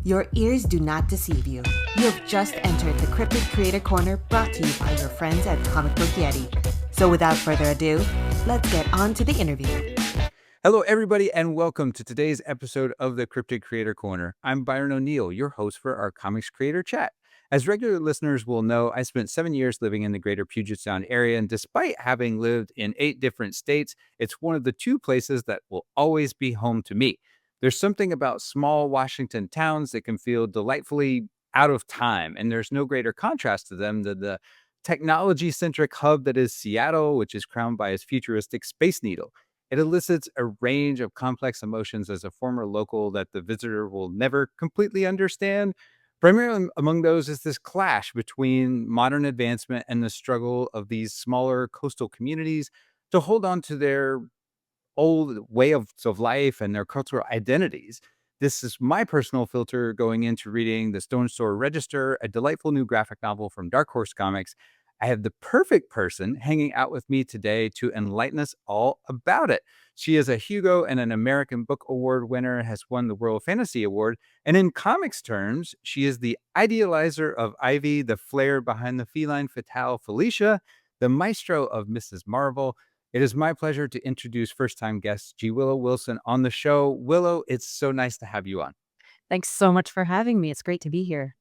Your ears do not deceive you. You have just entered the Cryptid Creator Corner brought to you by your friends at Comic Book Yeti. So without further ado, let's get on to the interview. Hello, everybody, and welcome to today's episode of the Cryptid Creator Corner. I'm Byron O'Neill, your host for our Comics Creator Chat. As regular listeners will know, I spent 7 years living in the greater Puget Sound area, and despite having lived in 8 different states, it's one of the 2 places that will always be home to me. There's something about small Washington towns that can feel delightfully out of time, and there's no greater contrast to them than the technology-centric hub that is Seattle, which is crowned by its futuristic Space Needle. It elicits a range of complex emotions as a former local that the visitor will never completely understand. Primarily among those is this clash between modern advancement and the struggle of these smaller coastal communities to hold on to their old way of life and their cultural identities. This is my personal filter going into reading the Stoneshore Register, a delightful new graphic novel from Dark Horse Comics. I have the perfect person hanging out with me today to enlighten us all about it. She is a Hugo and an American Book Award winner, has won the World Fantasy Award, and in comics terms, she is the idealizer of Ivy, the flair behind the feline fatale Felicia, the maestro of Mrs. Marvel. It is my pleasure to introduce first-time guest Willow Wilson on the show. Willow, it's so nice to have you on. Thanks so much for having me. It's great to be here.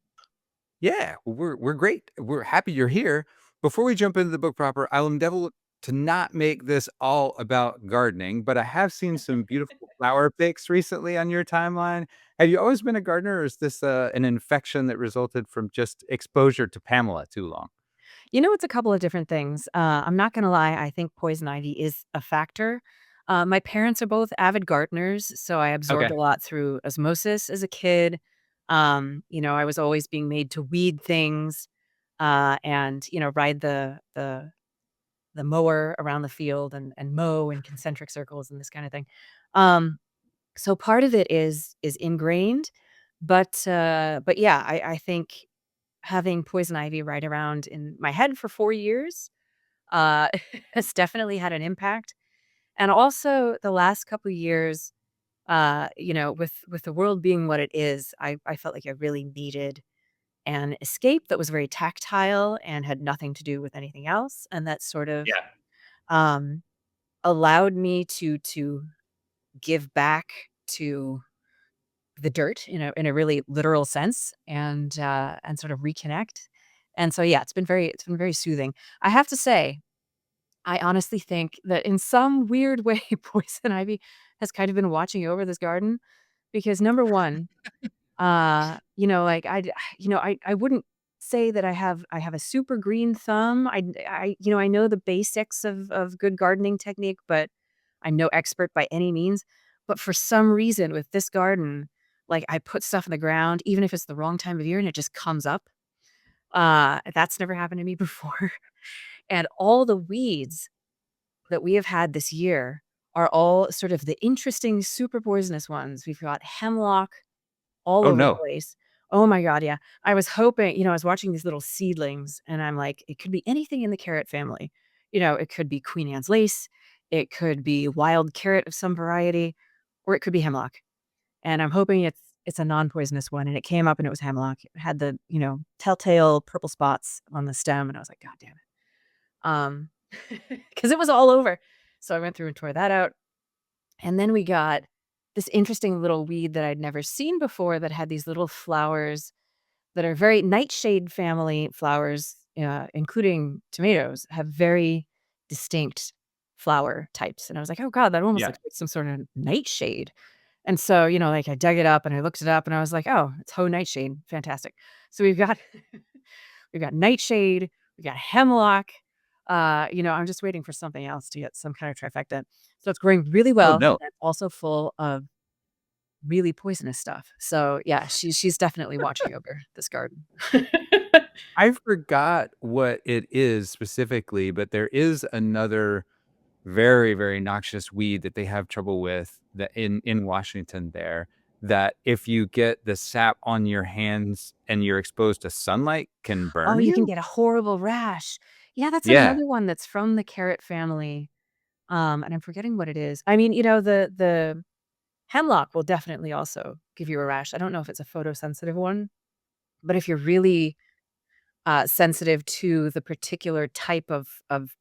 Yeah, we're great. We're happy you're here. Before we jump into the book proper, I'll endeavor to not make this all about gardening, but I have seen some beautiful flower pics recently on your timeline. Have you always been a gardener, or is this an infection that resulted from just exposure to Pamela too long? It's a couple of different things. I'm not gonna lie, I think poison ivy is a factor. My parents are both avid gardeners, so I absorbed Okay. a lot through osmosis as a kid. I was always being made to weed things, and, ride the mower around the field and mow in concentric circles and this kind of thing. Um, so part of it is ingrained, but yeah, I think having poison ivy right around in my head for 4 years, uh, has definitely had an impact, and also the last couple years, with the world being what it is, I felt like I really needed an escape that was very tactile and had nothing to do with anything else, and that sort of, Yeah. um, allowed me to give back to the dirt in a really literal sense and sort of reconnect. And so yeah, it's been very soothing. I have to say, I honestly think that in some weird way, poison ivy has kind of been watching over this garden because number one, like I wouldn't say that I have a super green thumb. I know the basics of good gardening technique, but I'm no expert by any means. But for some reason with this garden, like I put stuff in the ground, even if it's the wrong time of year and it just comes up. That's never happened to me before. And all the weeds that we have had this year are all sort of the interesting super poisonous ones. We've got hemlock all Oh, over the no. place. Oh my god, yeah. I was hoping I was watching these little seedlings, and I'm like, "It could be anything in the carrot family." It could be Queen Anne's lace, it could be wild carrot of some variety, or it could be hemlock. And I'm hoping it's a non-poisonous one, and it came up and it was hemlock. It had the, telltale purple spots on the stem, and I was like, "God damn it." Um, because it was all over. So I went through and tore that out. And then we got this interesting little weed that I'd never seen before that had these little flowers that are very nightshade family flowers, including tomatoes, have very distinct flower types. And I was like, oh God, that almost Yeah. looks like some sort of nightshade. And so, like I dug it up and I looked it up and I was like, oh, it's Ho Nightshade. Fantastic. So we've got we've got nightshade, we got hemlock. I'm just waiting for something else to get some kind of trifecta. So it's growing really Oh, well no. and also full of really poisonous stuff. So yeah, she's definitely watching over this garden. I forgot what it is specifically, but there is another very, very noxious weed that they have trouble with that in Washington there, that if you get the sap on your hands and you're exposed to sunlight can Oh, burn you can you? get a horrible rash. Yeah, that's Yeah. another one that's from the carrot family. And I'm forgetting what it is. I mean, the Hemlock will definitely also give you a rash. I don't know if it's a photosensitive one, but if you're really sensitive to the particular type of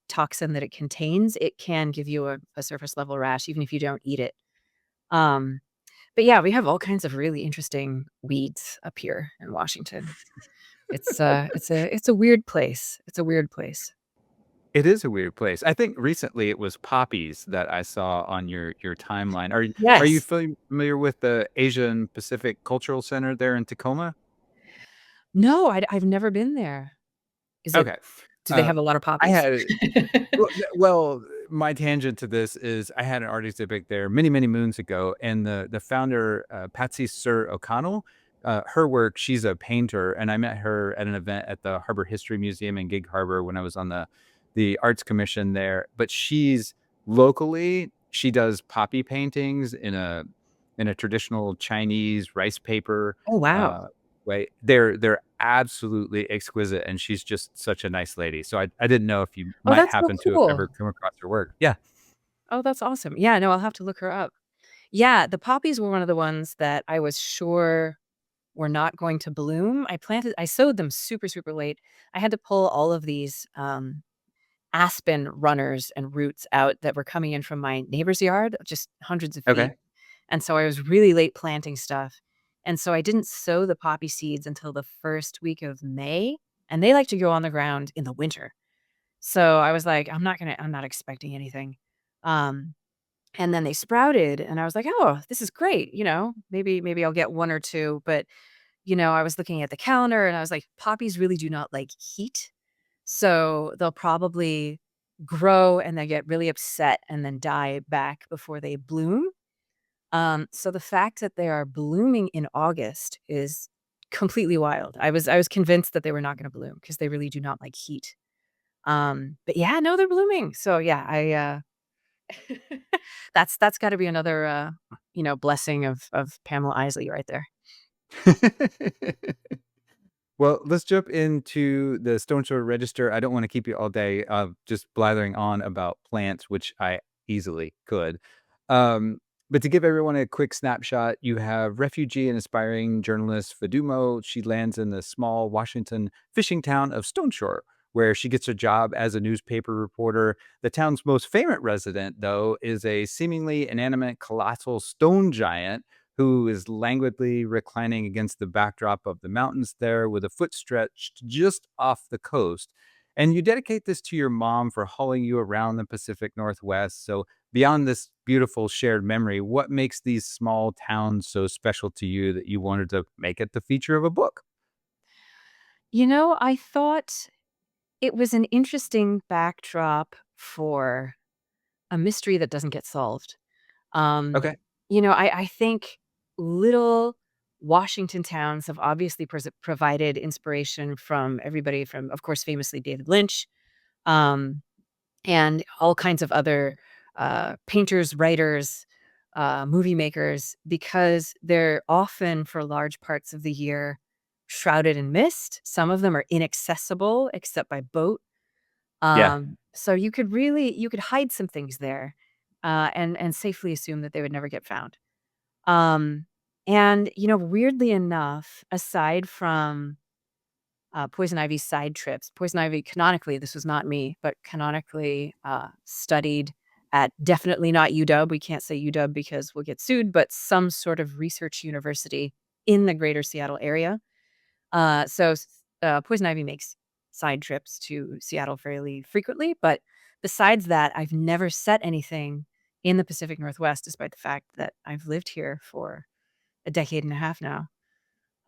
toxin that it contains, it can give you a surface level rash, even if you don't eat it. Um, but yeah, we have all kinds of really interesting weeds up here in Washington. It's a weird place. It's a weird place. It is a weird place. I think recently it was poppies that I saw on your timeline. Are you Yes. familiar with the Asian Pacific Cultural Center there in Tacoma? No, I've never been there. Is it Okay. do they Uh, have a lot of I poppies? had well, my tangent to this is I had an art exhibit there many, many moons ago, and the founder, Patsy Sir O'Connell, her work, she's a painter, and I met her at an event at the Harbor History Museum in Gig Harbor when I was on the arts commission there. But she does poppy paintings in a traditional Chinese rice paper Oh, wow. uh, way. They're absolutely exquisite, and she's just such a nice lady. So I didn't know if you Oh, might that's so happen to have cool. ever come across her work. Yeah. Oh, that's awesome. Yeah, no, I'll have to look her up. Yeah, the poppies were one of the ones that I was sure were not going to bloom. I sowed them super, super late. I had to pull all of these, aspen runners and roots out that were coming in from my neighbor's yard, just hundreds of feet. Okay. And so I was really late planting stuff. And so I didn't sow the poppy seeds until the first week of May, and they like to go on the ground in the winter. So I was like, I'm not expecting anything. Um, and then they sprouted and I was like, "Oh, this is great, maybe I'll get 1 or 2." But, I was looking at the calendar and I was like, poppies really do not like heat. So they'll probably grow and then get really upset and then die back before they bloom. So the fact that they are blooming in August is completely wild. I was convinced that they were not gonna bloom because they really do not like heat. But yeah, no, they're blooming. So yeah, that's gotta be another, blessing of Pamela Isley right there. Well, let's jump into the Stoneshore Register. I don't want to keep you all day just blathering on about plants, which I easily could. Um, but to give everyone a quick snapshot, you have refugee and aspiring journalist Fadumo. She lands in the small Washington fishing town of Stoneshore, where she gets a job as a newspaper reporter. The town's most famous resident, though, is a seemingly inanimate colossal stone giant who is languidly reclining against the backdrop of the mountains there with a foot stretched just off the coast. And you dedicate this to your mom for hauling you around the Pacific Northwest. So, beyond this beautiful shared memory, what makes these small towns so special to you that you wanted to make it the feature of a book? I thought it was an interesting backdrop for a mystery that doesn't get solved. Um, Okay. I think little Washington towns have obviously provided inspiration from everybody from, of course, famously David Lynch, um, and all kinds of other painters, writers, movie makers, because they're often, for large parts of the year, shrouded in mist. Some of them are inaccessible except by boat. Yeah. So you could hide some things there, and safely assume that they would never get found. Um, and, weirdly enough, aside from, Poison Ivy's side trips, Poison Ivy canonically, this was not me, but canonically, studied at definitely not UW. We can't say UW because we'll get sued, but some sort of research university in the greater Seattle area. Poison Ivy makes side trips to Seattle fairly frequently, but besides that, I've never set anything in the Pacific Northwest, despite the fact that I've lived here for a decade and a half now.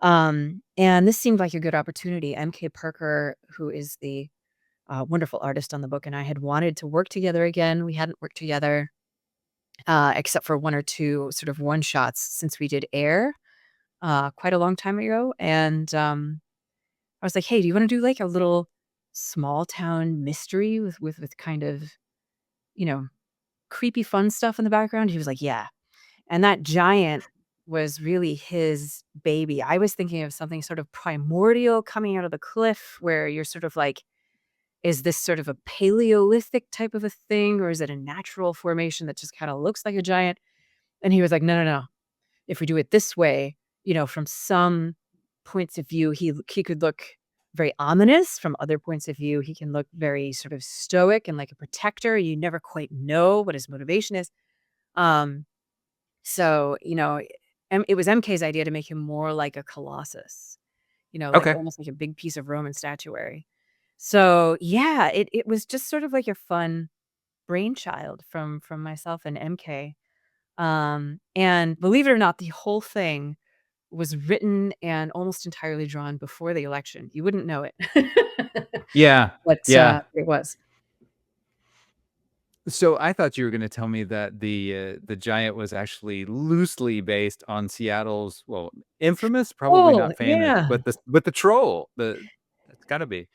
And this seemed like a good opportunity. MK Parker, who is the wonderful artist on the book, and I had wanted to work together again. We hadn't worked together except for 1 or 2 sort of one shots since we did Air quite a long time ago. And I was like, "Hey, do you wanna do, like, a little small town mystery with kind of, you know, creepy fun stuff in the background?" He was like, "Yeah." And that giant was really his baby. I was thinking of something sort of primordial coming out of the cliff where you're sort of like, is this sort of a Paleolithic type of a thing, or is it a natural formation that just kinda looks like a giant? And he was like, no, no, no. If we do it this way, from some points of view, he could look very ominous. From other points of view, he can look very sort of stoic and like a protector. You never quite know what his motivation is. Um, so, it was MK's idea to make him more like a colossus, like Okay. almost like a big piece of Roman statuary. So yeah, it was just sort of like a fun brainchild from myself and MK. And believe it or not, the whole thing was written and almost entirely drawn before the election. You wouldn't know it. Yeah. But, Yeah. it was. So I thought you were going to tell me that the giant was actually loosely based on Seattle's, well, infamous, probably Oh, not famous, yeah. but the troll. That's got to be.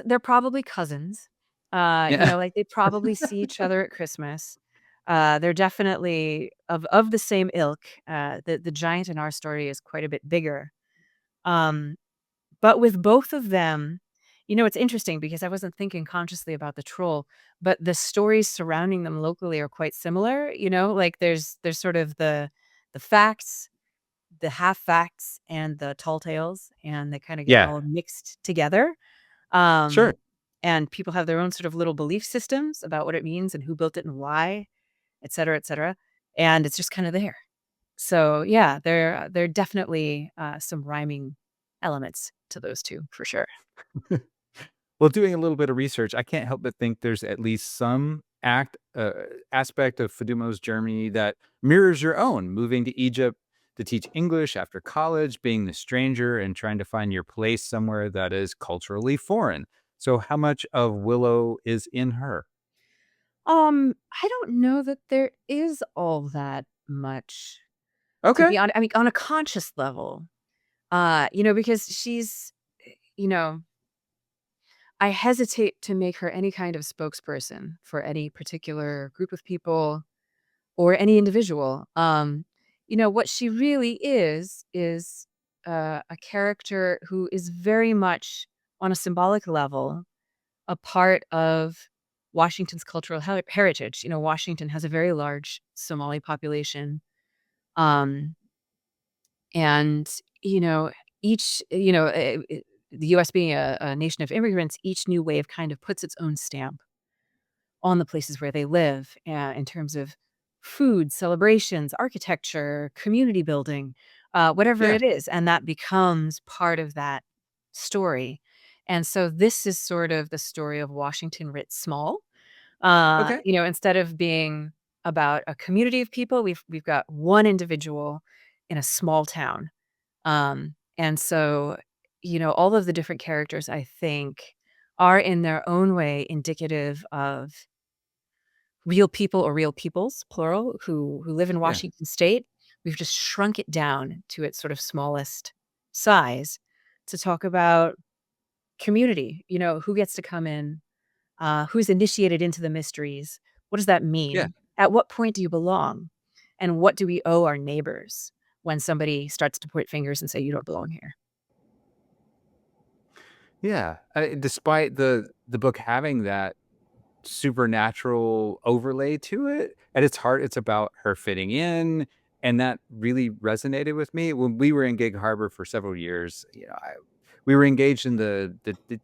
They're probably cousins. Yeah. Like, they probably see each other at Christmas. They're definitely of the same ilk. The giant in our story is quite a bit bigger. Um, but with both of them, it's interesting because I wasn't thinking consciously about the troll, but the stories surrounding them locally are quite similar. Like there's sort of the facts, the half facts, and the tall tales, and they kind of get Yeah. all mixed together. Um, Sure. and people have their own sort of little belief systems about what it means and who built it and why, et cetera, et cetera. And it's just kind of there. So yeah, there are definitely some rhyming elements to those two for sure. Well, doing a little bit of research, I can't help but think there's at least some aspect of Fadumo's journey that mirrors your own, moving to Egypt to teach English after college, being the stranger, and trying to find your place somewhere that is culturally foreign. So, how much of Willow is in her? I don't know that there is all that much, to Okay. be honest. I mean, on a conscious level, because she's, you know, I hesitate to make her any kind of spokesperson for any particular group of people or any individual. What she really is a character who is very much on a symbolic level a part of Washington's cultural heritage. Washington has a very large Somali population. Um, and, you know, each, the US being a nation of immigrants, each new wave kind of puts its own stamp on the places where they live in terms of food, celebrations, architecture, community building, whatever Yeah. it is. And that becomes part of that story. And so this is sort of the story of Washington writ small. Okay. Instead of being about a community of people, we've got one individual in a small town. And so, all of the different characters I think are in their own way indicative of real people or real peoples, plural, who live in Yeah. Washington state. We've just shrunk it down to its sort of smallest size to talk about community, who gets to come in, who's initiated into the mysteries? What does that Yeah. mean? At what point do you belong? And what do we owe our neighbors when somebody starts to point fingers and say, you don't belong here? Yeah. Despite the book having that supernatural overlay to it. At its heart, it's about her fitting in, and that really resonated with me. When we were in Gig Harbor for several years, we were engaged in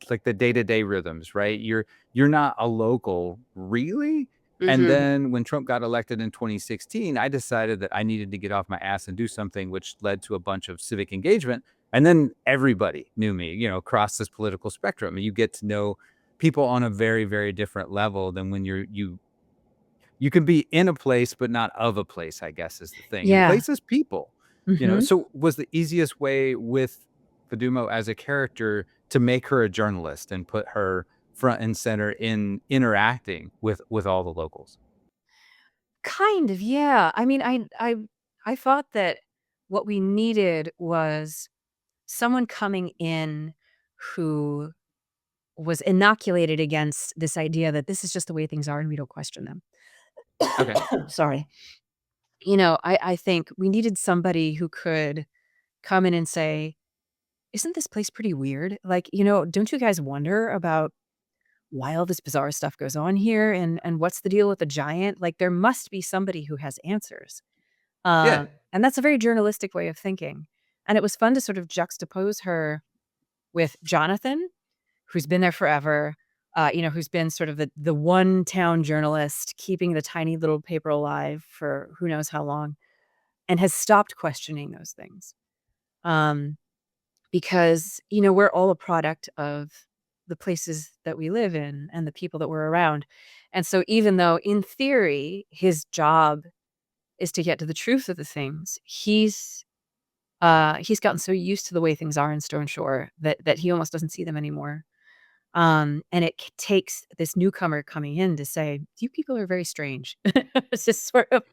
like the day-to-day rhythms, right? You're not a local, really. And Mhm. then when Trump got elected in 2016, I decided that I needed to get off my ass and do something, which led to a bunch of civic engagement. And then everybody knew me, across this political spectrum. And you get to know people on a very, very different level than when you can be in a place but not of a place, I guess is the thing. And Yeah. places people, Mhm. So was the easiest way with Fadumo as a character to make her a journalist and put her front and center in interacting with all the locals? Kind of, yeah. I mean, I thought that what we needed was someone coming in who was inoculated against this idea that this is just the way things are and we don't question them. Okay. Sorry. I think we needed somebody who could come in and say, "Isn't this place pretty weird? Like, don't you guys wonder about why all this bizarre stuff goes on here and what's the deal with the giant? Like there must be somebody who has answers." Yeah. And that's a very journalistic way of thinking. And it was fun to sort of juxtapose her with Jonathan, who's been there forever, who's been sort of the one town journalist keeping the tiny little paper alive for who knows how long, and has stopped questioning those things. Um, because, we're all a product of the places that we live in and the people that we're around. And so even though in theory his job is to get to the truth of the things, he's gotten so used to the way things are in Stoneshore that he almost doesn't see them anymore. And it takes this newcomer coming in to say, "You people are very strange." It's just sort of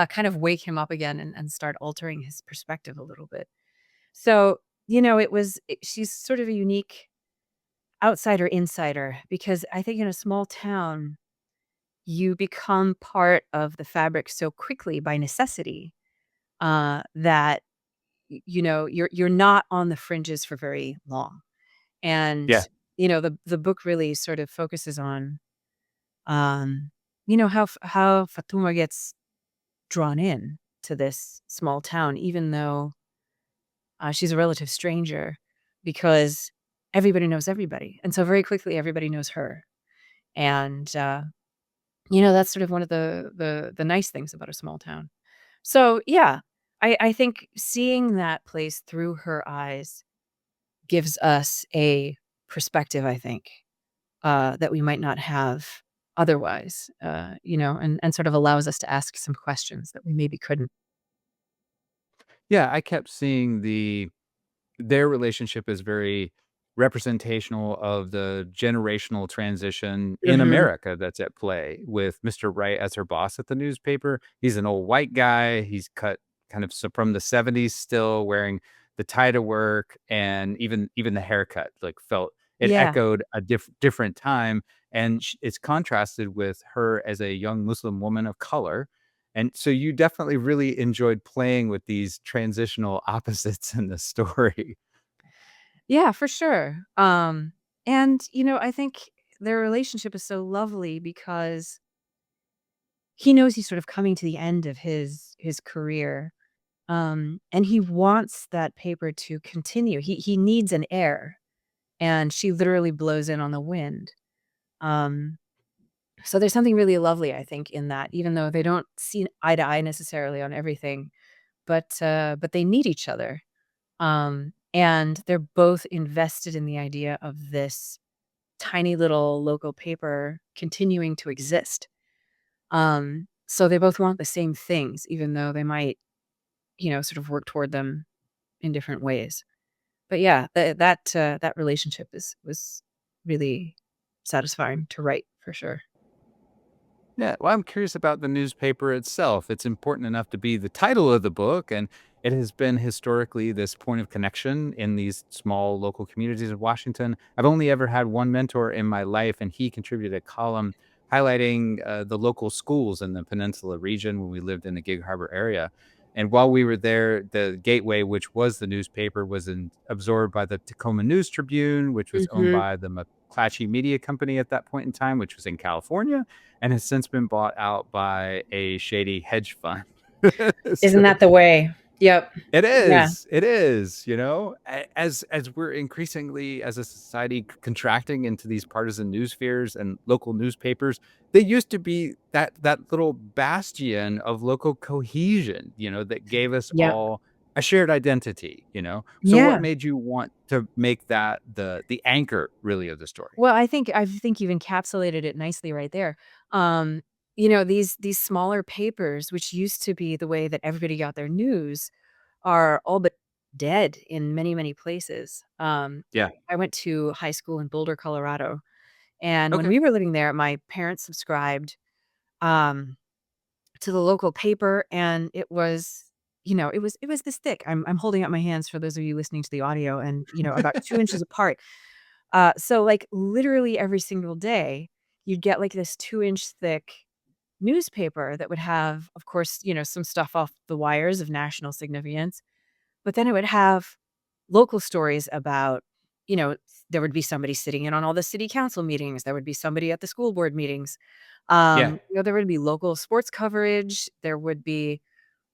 kind of wake him up again and start altering his perspective a little bit. So, she's sort of a unique outsider insider because I think in a small town, you become part of the fabric so quickly by necessity that you're not on the fringes for very long. And Yeah. the book really sort of focuses on how Fatima gets drawn in to this small town, even though she's a relative stranger, because everybody knows everybody, and so very quickly everybody knows her. And that's sort of one of the nice things about a small town. So yeah, I think seeing that place through her eyes gives us a perspective, I think, that we might not have otherwise, and sort of allows us to ask some questions that we maybe couldn't. Yeah, I kept seeing their relationship is very representational of the generational transition in Mhm. America that's at play with Mr. Wright as her boss at the newspaper. He's an old white guy. He's cut kind of from the 70s still wearing the tie to work, and even the haircut like felt it Yeah. echoed a different time, and it's contrasted with her as a young Muslim woman of color. And so you definitely really enjoyed playing with these transitional opposites in the story. Yeah, for sure. And, I think their relationship is so lovely because he knows he's sort of coming to the end of his career. And he wants that paper to continue. He needs an heir, and she literally blows in on the wind. Um, so there's something really lovely, I think, in that, even though they don't see eye to eye necessarily on everything, but they need each other. And they're both invested in the idea of this tiny little local paper continuing to exist. So they both want the same things, even though they might, sort of work toward them in different ways. But yeah, that relationship was really satisfying to write for sure. Yeah, well, I'm curious about the newspaper itself. It's important enough to be the title of the book, and it has been historically this point of connection in these small local communities of Washington. I've only ever had one mentor in my life, and he contributed a column highlighting the local schools in the Peninsula region when we lived in the Gig Harbor area. And while we were there, the Gateway, which was the newspaper, was absorbed by the Tacoma News Tribune, which was owned Mhm. by the McClatchy Media Company at that point in time, which was in California and has since been bought out by a shady hedge fund. Isn't So that the way? Yep. Yeah. it is, as we're increasingly as a society contracting into these partisan news spheres and local newspapers, they used to be that little bastion of local cohesion, that gave us Yep. all a shared identity. So what Yeah. made you want to make that the anchor really of the story? Well, I think you've encapsulated it nicely right there. Um, these smaller papers, which used to be the way that everybody got their news, are all but dead in many, many places. Yeah. I went to high school in Boulder, Colorado, and when Okay. we were living there, my parents subscribed um, to the local paper, and it was this thick. I'm holding up my hands for those of you listening to the audio, and about 2 inches apart. So like literally every single day, you'd get like this 2 inch thick newspaper that would have, of course, some stuff off the wires of national significance, but then it would have local stories about, you know, there would be somebody sitting in on all the city council meetings. There would be somebody at the school board meetings. Yeah. There would be local sports coverage. There would be,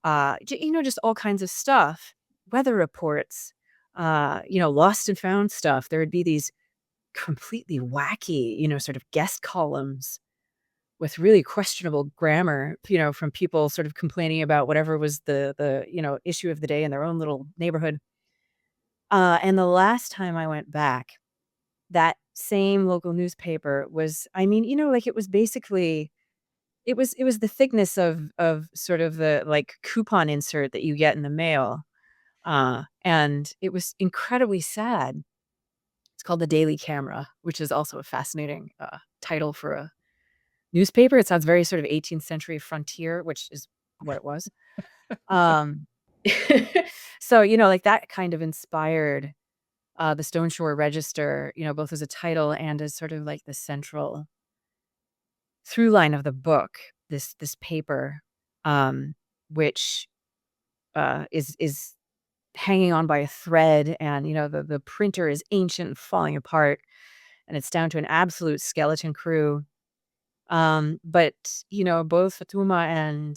just all kinds of stuff, weather reports, lost and found stuff. There would be these completely wacky, sort of guest columns with really questionable grammar, from people sort of complaining about whatever was the issue of the day in their own little neighborhood. And the last time I went back, that same local newspaper was, like it was basically it was the thickness of sort of the like coupon insert that you get in the mail. And it was incredibly sad. It's called the Daily Camera, which is also a fascinating title for a newspaper. It sounds very sort of 18th century frontier, which is what it was. Um, so, like that kind of inspired the Stoneshore Register, both as a title and as sort of like the central through line of the book. This paper, um, which is hanging on by a thread, and the printer is ancient and falling apart, and it's down to an absolute skeleton crew. But both Fatima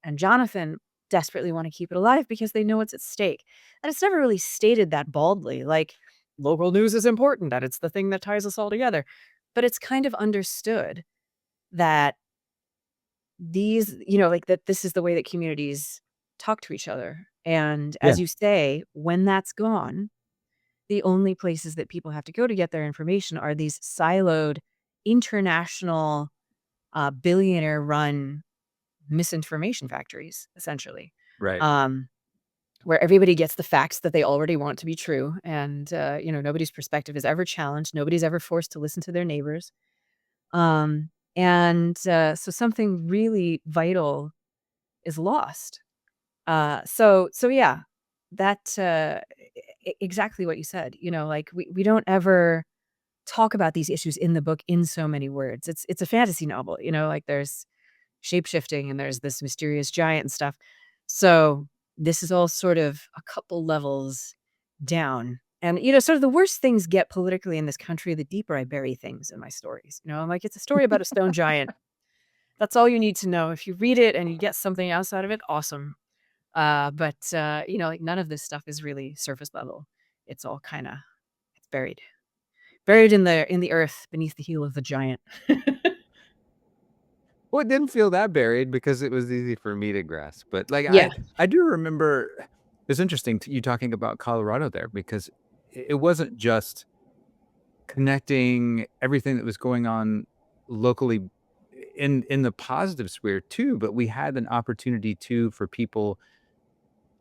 and Jonathan desperately want to keep it alive because they know what's at stake. And it's never really stated that baldly, like local news is important, that it's the thing that ties us all together. But it's kind of understood that like that this is the way that communities talk to each other. And Yeah. as you say, when that's gone, the only places that people have to go to get their information are these siloed international billionaire run misinformation factories, essentially, Right. um, where everybody gets the facts that they already want to be true. And, nobody's perspective is ever challenged. Nobody's ever forced to listen to their neighbors. So something really vital is lost. So yeah, that exactly what you said. Like we don't ever talk about these issues in the book in so many words. It's a fantasy novel, like there's shape-shifting and there's this mysterious giant and stuff. So this is all sort of a couple levels down. And sort of the worse things get politically in this country, the deeper I bury things in my stories. I'm like, it's a story about a stone giant. That's all you need to know. If you read it and you get something else out of it, awesome. But like none of this stuff is really surface level. It's all kind of it's buried in the earth beneath the heel of the giant. Well, it didn't feel that buried because it was easy for me to grasp. But like Yeah. I do remember it's interesting you talking about Colorado there because it wasn't just connecting everything that was going on locally in the positive sphere too, but we had an opportunity too for people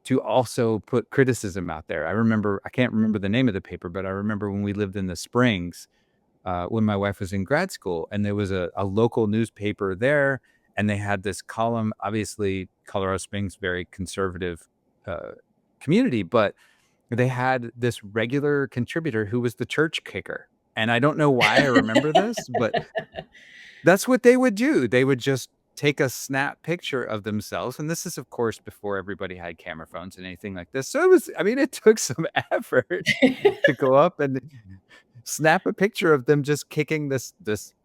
to also put criticism out there. I can't remember the name of the paper, but I remember when we lived in the Springs, when my wife was in grad school, and there was a local newspaper there, and they had this column. Obviously, Colorado Springs, very conservative community, but they had this regular contributor who was the church kicker. And I don't know why I remember this, but that's what they would do. They would just take a snap picture of themselves. And this is, of course, before everybody had camera phones and anything like this. So it took some effort to go up and snap a picture of them just kicking this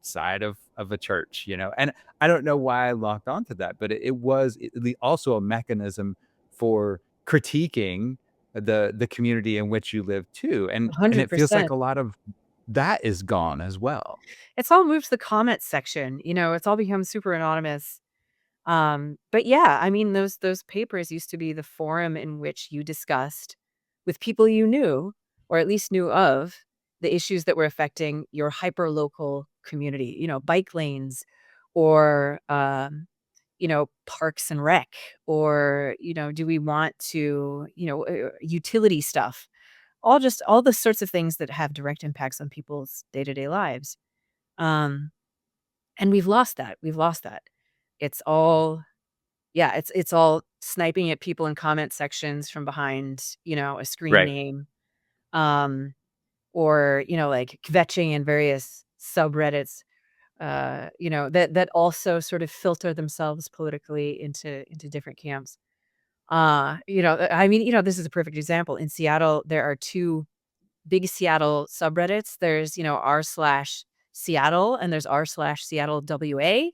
side of a church, And I don't know why I locked onto that, but it was also a mechanism for critiquing the community in which you live too. And it feels like 100%. a lot of that is gone as well. It's all moved to the comments section. It's all become super anonymous. But yeah, those papers used to be the forum in which you discussed with people you knew, or at least knew of, the issues that were affecting your hyper local community, bike lanes or parks and rec, or do we want to, utility stuff, all the sorts of things that have direct impacts on people's day-to-day lives. Um, and we've lost that. We've lost that. It's all yeah, it's all sniping at people in comment sections from behind, a screen Right. name, um, or, like kvetching in various subreddits, that also sort of filter themselves politically into different camps. This is a perfect example. In Seattle, there are two big Seattle subreddits. There's, r/Seattle, and there's r/Seattle WA,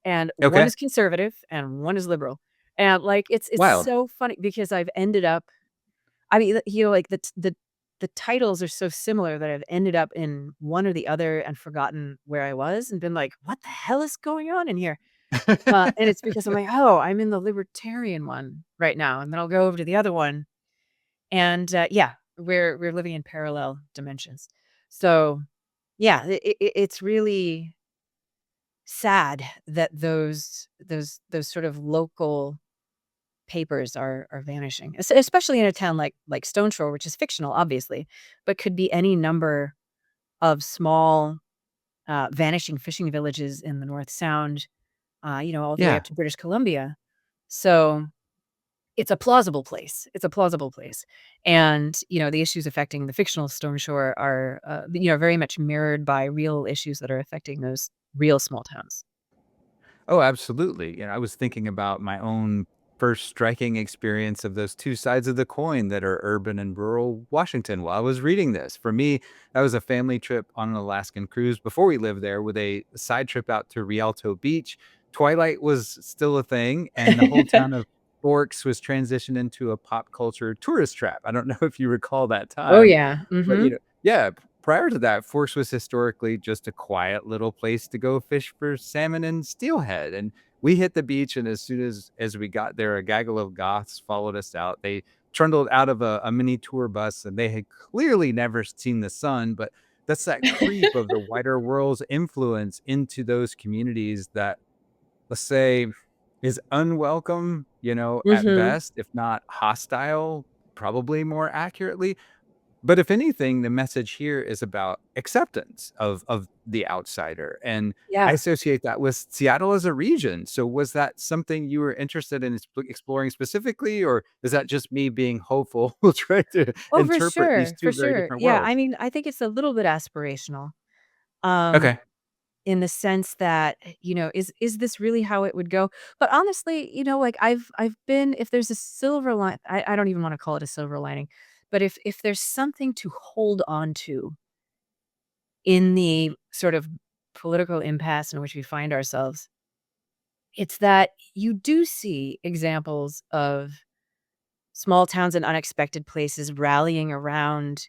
and one Okay. is conservative and one is liberal. And like it's Wild. so funny because I've ended up, I mean, like the titles are so similar that I've ended up in one or the other and forgotten where I was and been like, what the hell is going on in here? And it's because I'm like, oh, I'm in the libertarian one right now, and then I'll go over to the other one, and yeah, we're living in parallel dimensions. So yeah, it's really sad that those sort of local papers are vanishing, especially in a town like Stoneshore, which is fictional, obviously, but could be any number of small vanishing fishing villages in the North Sound, all the way Yeah. up to British Columbia. So it's a plausible place. It's a plausible place, and the issues affecting the fictional Stoneshore are very much mirrored by real issues that are affecting those real small towns. Oh, absolutely. I was thinking about my own first striking experience of those two sides of the coin that are urban and rural Washington while I was reading this. For me, that was a family trip on an Alaskan cruise before we lived there with a side trip out to Rialto Beach. Twilight was still a thing, and the whole town of Forks was transitioned into a pop culture tourist trap. I don't know if you recall that Oh time, yeah. but Hmm. yeah, prior to that, Forks was historically just a quiet little place to go fish for salmon and steelhead. And we hit the beach, and as soon as we got there, a gaggle of goths followed us out. They trundled out of a mini tour bus, and they had clearly never seen the sun. But that's that creep of the wider world's influence into those communities that, let's say, is unwelcome, at Hmm. best, if not hostile, probably more accurately. But if anything, the message here is about acceptance of the outsider, and I Yeah. associate that with Seattle as a region. So was that something you were interested in exploring specifically, or is that just me being hopeful? We'll try to Oh, for interpret these sure, for 2 very sure. different Yeah, I worlds. mean, I think it's a little bit aspirational, um, Okay. in the sense that, is this really how it would go? But honestly, like I've been, if there's a silver line, I don't even want to call it a silver lining, but if there's something to hold on to in the sort of political impasse in which we find ourselves, it's that you do see examples of small towns and unexpected places rallying around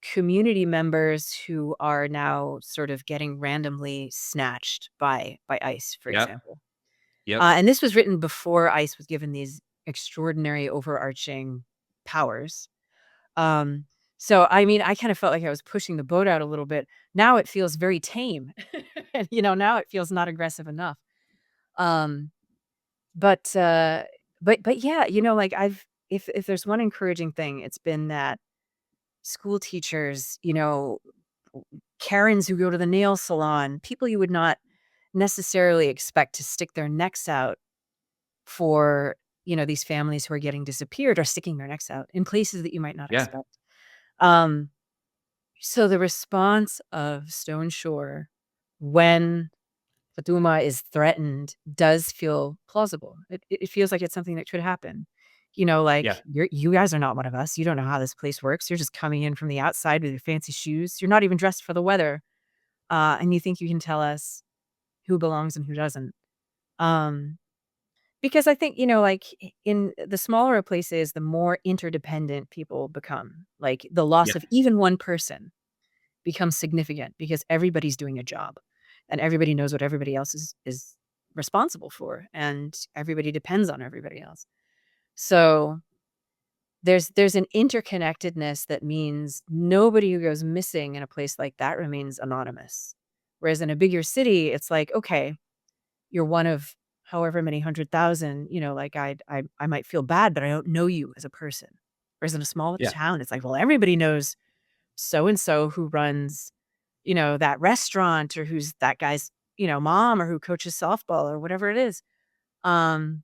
community members who are now sort of getting randomly snatched by ICE, for Yep. example. Yep. And this was written before ICE was given these extraordinary overarching powers. Um, so I mean, I kind of felt like I was pushing the boat out a little bit. Now it feels very tame. And now it feels not aggressive enough. Um, but but yeah, like I've if there's one encouraging thing, it's been that school teachers, Karens who go to the nail salon, people you would not necessarily expect to stick their necks out for, these families who are getting disappeared are sticking their necks out in places that you might not Yeah. expect. Um, so the response of Stoneshore when Fatima is threatened does feel plausible. It feels like it's something that could happen. Yeah. Like you guys are not one of us. You don't know how this place works. You're just coming in from the outside with your fancy shoes. You're not even dressed for the weather, and you think you can tell us who belongs and who doesn't. Um, because I think like in the smaller places, the more interdependent people become. Like the loss Yeah. of even one person becomes significant because everybody's doing a job and everybody knows what everybody else is responsible for and everybody depends on everybody else. So there's an interconnectedness that means nobody who goes missing in a place like that remains anonymous. Whereas in a bigger city, it's like, okay, you're one of however many 100,000, like I might feel bad, but I don't know you as a person. Whereas in a small Yeah. town, it's like, well, everybody knows so and so who runs that restaurant or who's that guy's, mom or who coaches softball or whatever it is. Um,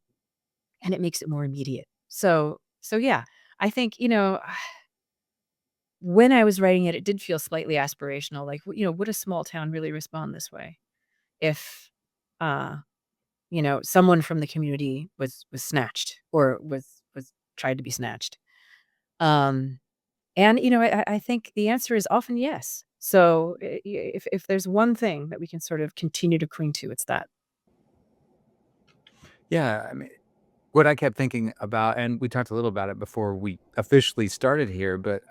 and it makes it more immediate. So yeah, I think, when I was writing it, it did feel slightly aspirational. Like, would a small town really respond this way if, uh, someone from the community was snatched or was tried to be snatched? Um, And, I think the answer is often yes. So if there's one thing that we can sort of continue to cling to, it's that. Yeah. I mean, what I kept thinking about, and we talked a little about it before we officially started here, but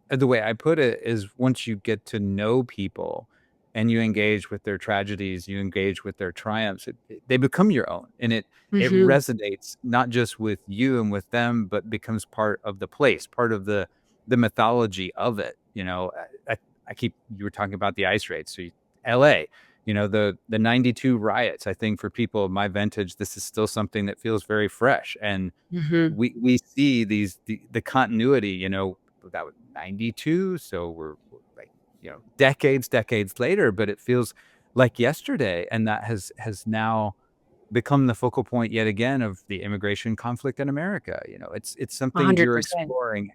the way I put it is once you get to know people and you engage with their tragedies, you engage with their triumphs, they become your own, and it Hmm. resonates not just with you and with them, but becomes part of the place, part of the mythology of it. I keep you were talking about the ice raids, so L.A. The 92 riots. I think for people of my vintage, this is still something that feels very fresh, and Hmm. we see the continuity. That was 92, so we're like decades later, but it feels like yesterday, and that has now become the focal point yet again of the immigration conflict in America. It's something you're 100%. exploring.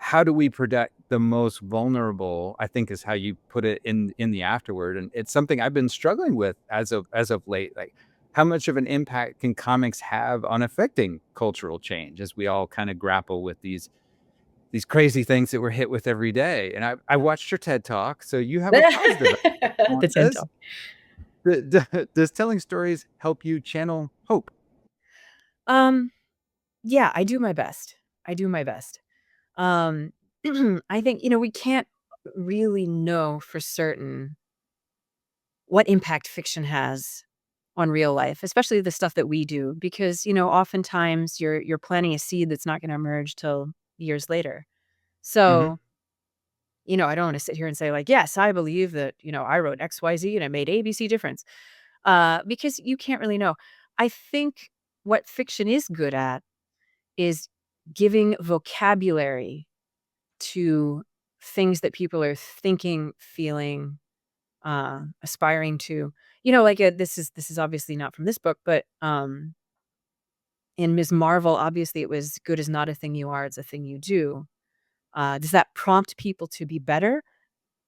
How do we protect the most vulnerable, I think is how you put it in the afterword, and it's something I've been struggling with as of late. Like, how much of an impact can comics have on affecting cultural change as we all kind of grapple with these crazy things that we're hit with every day? And I watched your TED Talk, so you have a positive on The TED this. Talk. Does telling stories help you channel hope? Um, yeah, I do my best. I do my best. Um, I think, we can't really know for certain what impact fiction has on real life, especially the stuff that we do, because, oftentimes you're planting a seed that's not gonna emerge till years later. Mhm. So, I don't wanna sit here and say like, "Yes, I believe that, I wrote XYZ and it made ABC difference." Because you can't really know. I think what fiction is good at is giving vocabulary to things that people are thinking, feeling, aspiring to. This is obviously not from this book, but in Ms. Marvel, obviously it was good is not a thing you are, it's a thing you do. Does that prompt people to be better?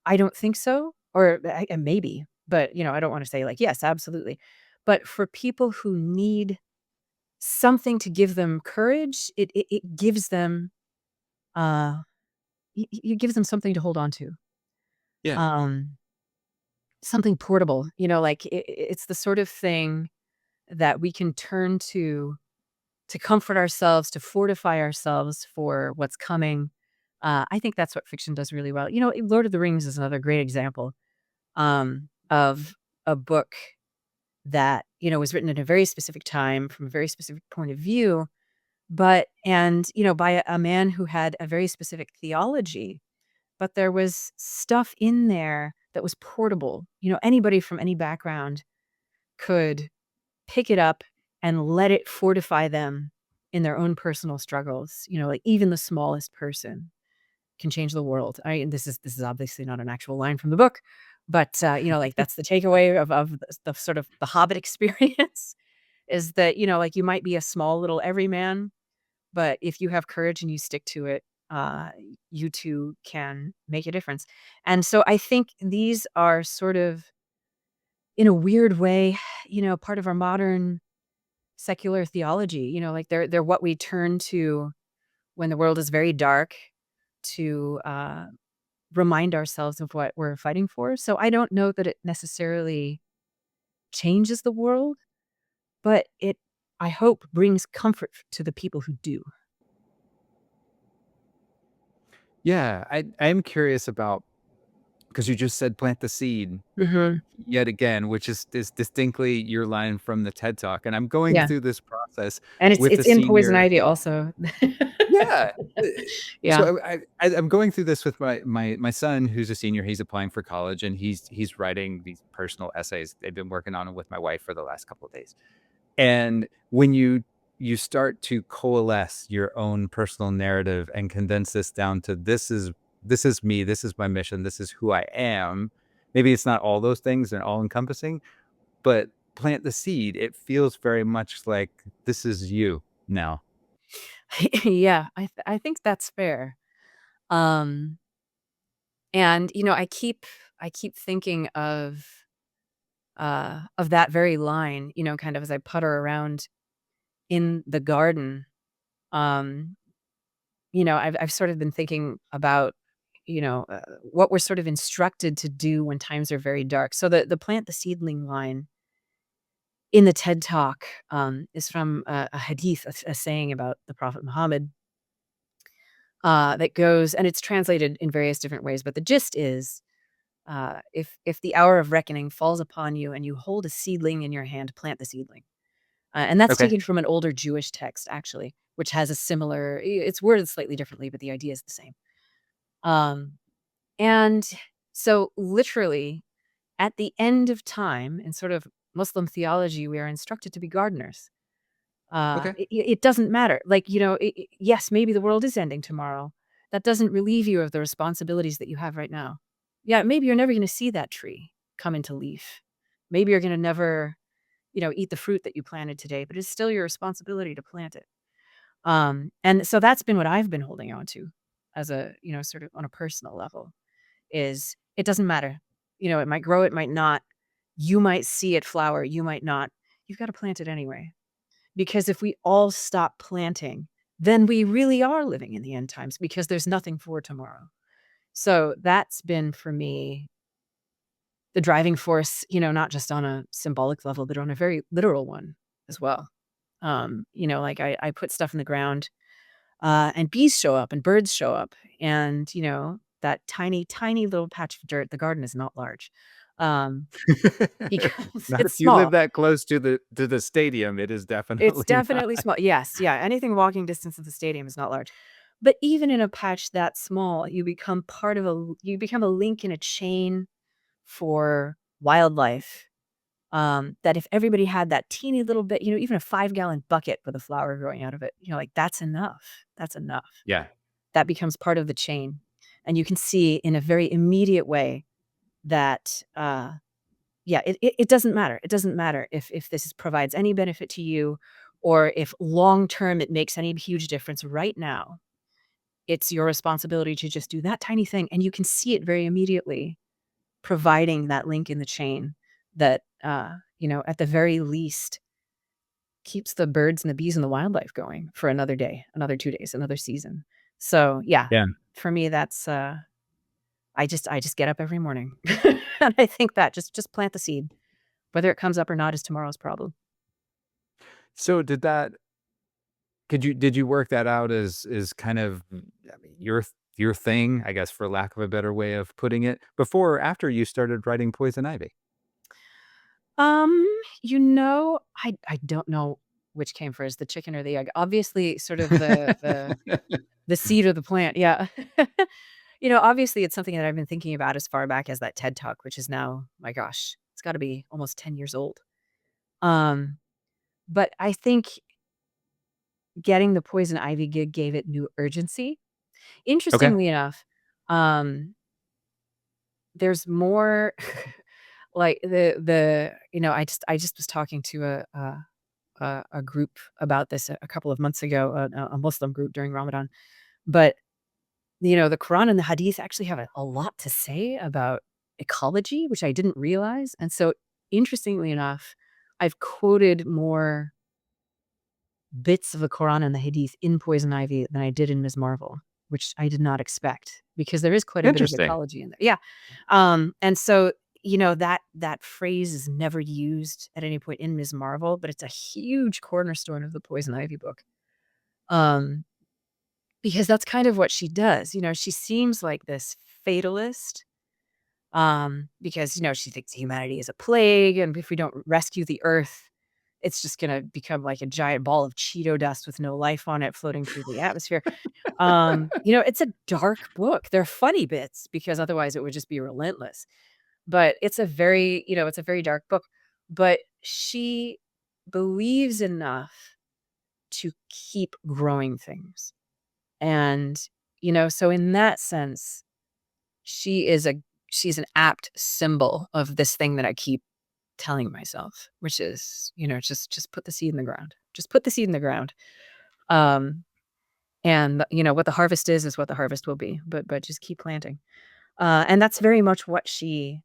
I don't think so, or maybe, but I don't want to say like yes, absolutely. But for people who need something to give them courage, it gives them uh, it gives them something to hold on to. Yeah. Um, Something portable, like it's the sort of thing that we can turn to comfort ourselves, to fortify ourselves for what's coming. I think that's what fiction does really well. Lord of the Rings is another great example of a book that was written at a very specific time from a very specific point of view, but and by a man who had a very specific theology. But there was stuff in there that was portable. Anybody from any background could pick it up and let it fortify them in their own personal struggles. Like even the smallest person can change the world. And this is obviously not an actual line from the book, but like that's the takeaway of the sort of the Hobbit experience is that like you might be a small little everyman, but if you have courage and you stick to it, uh, you too can make a difference. And so I think these are sort of, in a weird way, part of our modern secular theology. Like they're what we turn to when the world is very dark to remind ourselves of what we're fighting for. So I don't know that it necessarily changes the world, but it, I hope, brings comfort to the people who do. Yeah, I am curious about, because you just said plant the seed Hmm. yet again, which is distinctly your line from the TED Talk, and I'm going Yeah. through this process And it's with a it's in Poison senior. Ivy also. Yeah. Uh, Yeah. so I'm going through this with my son who's a senior. He's applying for college, and he's writing these personal essays. They've been working on them with my wife for the last couple of days. And when you start to coalesce your own personal narrative and condense this down to this is me, this is my mission, this is who I am. Maybe it's not all those things and all encompassing, but plant the seed. It feels very much like this is you now. Yeah, I think that's fair. Um, and I keep thinking of that very line, kind of as I putter around in the garden. Um, I've sort of been thinking about, what we're sort of instructed to do when times are very dark. So the plant the seedling line in the TED Talk is from a hadith, a saying about the Prophet Muhammad that goes, and it's translated in various different ways, but the gist is, if the hour of reckoning falls upon you and you hold a seedling in your hand, plant the seedling. And that's Okay. taken from an older Jewish text, actually, which has a similar. It's worded slightly differently, but the idea is the same. Um, and so, literally, at the end of time, in sort of Muslim theology, we are instructed to be gardeners. Okay. It doesn't matter. Like, yes, maybe the world is ending tomorrow. That doesn't relieve you of the responsibilities that you have right now. Yeah, maybe you're never going to see that tree come into leaf. Maybe you're going to never, eat the fruit that you planted today, but it's still your responsibility to plant it. And so that's been what I've been holding on to as a, sort of on a personal level is it doesn't matter. It might grow, it might not. You might see it flower, you might not. You've got to plant it anyway. Because if we all stop planting, then we really are living in the end times because there's nothing for tomorrow. So that's been for me the driving force, not just on a symbolic level, but on a very literal one as well. Like I put stuff in the ground and bees show up and birds show up. And, that tiny, tiny little patch of dirt, the garden is not large um, because Not it's if you live small. that close to the stadium, it is It's definitely not. definitely small. Yes, yeah, anything walking distance of the stadium is not large. But even in a patch that small, you become a link in a chain for wildlife, that if everybody had that teeny little bit, even a 5-gallon bucket with a flower growing out of it, like, that's enough. That's enough. Yeah. That becomes part of the chain. And you can see in a very immediate way that, yeah, it doesn't matter. It doesn't matter if provides any benefit to you or if long term it makes any huge difference right now. It's your responsibility to just do that tiny thing, and you can see it very immediately, providing that link in the chain that, at the very least, keeps the birds and the bees and the wildlife going for another day, another 2 days, another season. So, yeah, Yeah. for me, that's, I just get up every morning, and I think that just plant the seed. Whether it comes up or not is tomorrow's problem. So did you work that out as kind of, I mean, your thing, I guess, for lack of a better way of putting it, before or after you started writing Poison Ivy? Um, I don't know which came first, the chicken or the egg. Obviously, sort of the seed or the plant, yeah. Obviously, it's something that I've been thinking about as far back as that TED Talk, which is now, my gosh, it's gotta be almost 10 years old. Um, but I think getting the poison ivy gig gave it new urgency. Okay. Interestingly enough, um, there's more like I just was talking to a group about this a couple of months ago, a Muslim group during Ramadan. But the Quran and the Hadith actually have a lot to say about ecology, which I didn't realize. And so, interestingly enough, I've quoted more bits of the Quran and the Hadith in Poison Ivy than I did in Ms. Marvel, which I did not expect because there is quite a bit of Interesting. ecology in there. Yeah. And so, that phrase is never used at any point in Ms. Marvel, but it's a huge cornerstone of the Poison Ivy book. Um, because that's kind of what she does. She seems like this fatalist, because, she thinks humanity is a plague, and if we don't rescue the earth, it's just gonna become like a giant ball of Cheeto dust with no life on it floating through the atmosphere. It's a dark book. There are funny bits because otherwise it would just be relentless. But it's a very dark book. But she believes enough to keep growing things. And, so in that sense, she is a she's an apt symbol of this thing that I keep telling myself, which is, just put the seed in the ground. Just put the seed in the ground. Um, and what the harvest is what the harvest will be. But just keep planting. And that's very much what she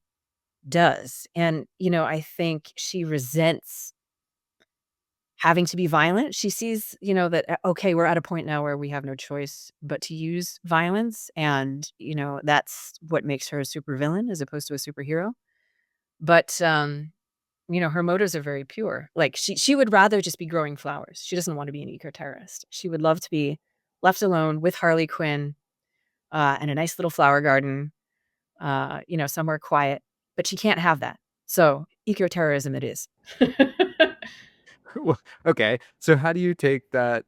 does. And, I think she resents having to be violent. She sees, that okay, we're at a point now where we have no choice but to use violence. And, that's what makes her a supervillain as opposed to a superhero. But her motives are very pure. Like she would rather just be growing flowers. She doesn't want to be an eco-terrorist. She would love to be left alone with Harley Quinn and a nice little flower garden, somewhere quiet. But she can't have that. So eco-terrorism it is. Well, okay, so how do you take that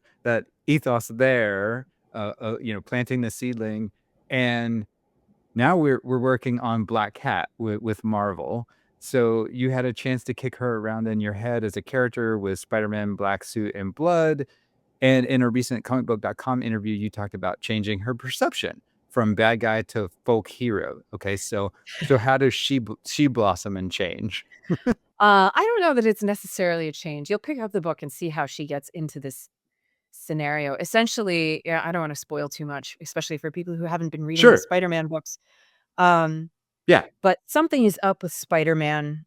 ethos there, planting the seedling, and now we're working on Black Cat with Marvel. So you had a chance to kick her around in your head as a character with Spider-Man Black Suit and Blood. And in a recent comicbook.com interview, you talked about changing her perception from bad guy to folk hero. Okay, so how does she blossom and change? I don't know that it's necessarily a change. You'll pick up the book and see how she gets into this scenario. Essentially, yeah, I don't want to spoil too much, especially for people who haven't been reading the Sure. Spider-Man books. Um, Yeah. but something is up with Spider-Man.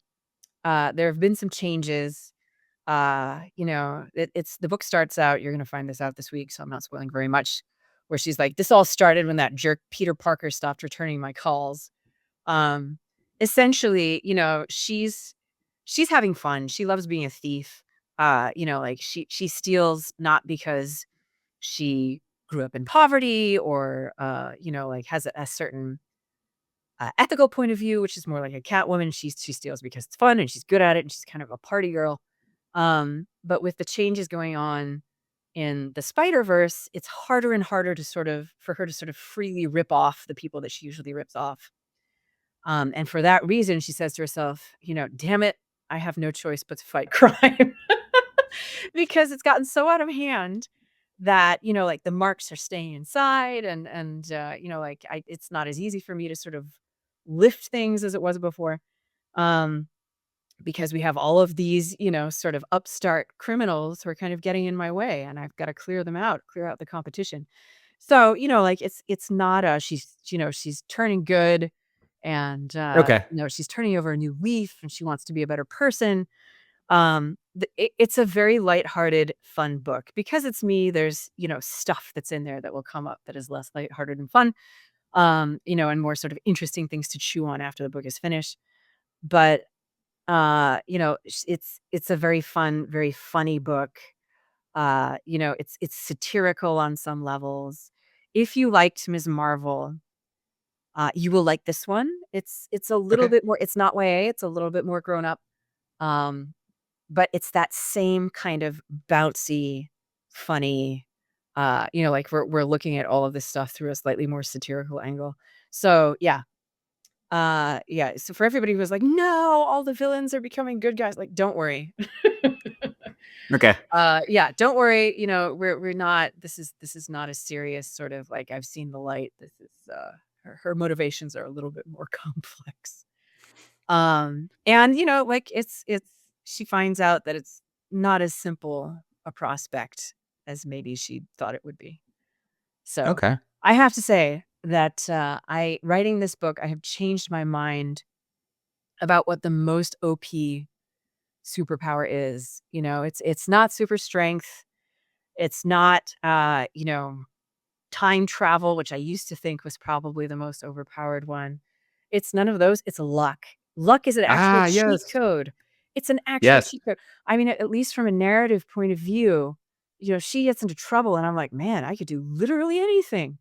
There have been some changes. It's the book starts out, you're gonna find this out this week, so I'm not spoiling very much, where she's like, "This all started when that jerk Peter Parker stopped returning my calls." Um, Essentially, she's having fun. She loves being a thief. Like she steals not because she grew up in poverty or like has a certain ethical point of view, which is more like a Catwoman. She steals because it's fun and she's good at it and she's kind of a party girl. But with the changes going on in the Spider-Verse, it's harder and harder for her to sort of freely rip off the people that she usually rips off. And for that reason, she says to herself, damn it, I have no choice but to fight crime. Because it's gotten so out of hand that, like the marks are staying inside and it's not as easy for me to sort of lift things as it was before. Um, because we have all of these, sort of upstart criminals who are kind of getting in my way and I've got to clear out the competition. So, like it's not she's turning good and Okay. she's turning over a new leaf and she wants to be a better person. It's a very lighthearted, fun book. Because it's me, there's, stuff that's in there that will come up that is less lighthearted and fun. And more sort of interesting things to chew on after the book is finished. But it's a very fun, very funny book. It's satirical on some levels. If you liked Ms. Marvel, you will like this one. It's a little Okay. bit more, it's not YA, it's a little bit more grown up. Um, but it's that same kind of bouncy, funny, like we're looking at all of this stuff through a slightly more satirical angle. So yeah. Yeah. So for everybody who was like, no, all the villains are becoming good guys, like, don't worry. Okay. Yeah, don't worry. We're not. This is not a serious sort of like I've seen the light. This is her motivations are a little bit more complex. And like it's she finds out that it's not as simple a prospect as maybe she thought it would be. So Okay. I have to say that I writing this book, I have changed my mind about what the most OP superpower is. It's not super strength. It's not time travel, which I used to think was probably the most overpowered one. It's none of those. It's luck. Luck is an actual Ah, cheat yes. code. It's an actual Yes. cheat code. I mean, at least from a narrative point of view, she gets into trouble and I'm like, man, I could do literally anything.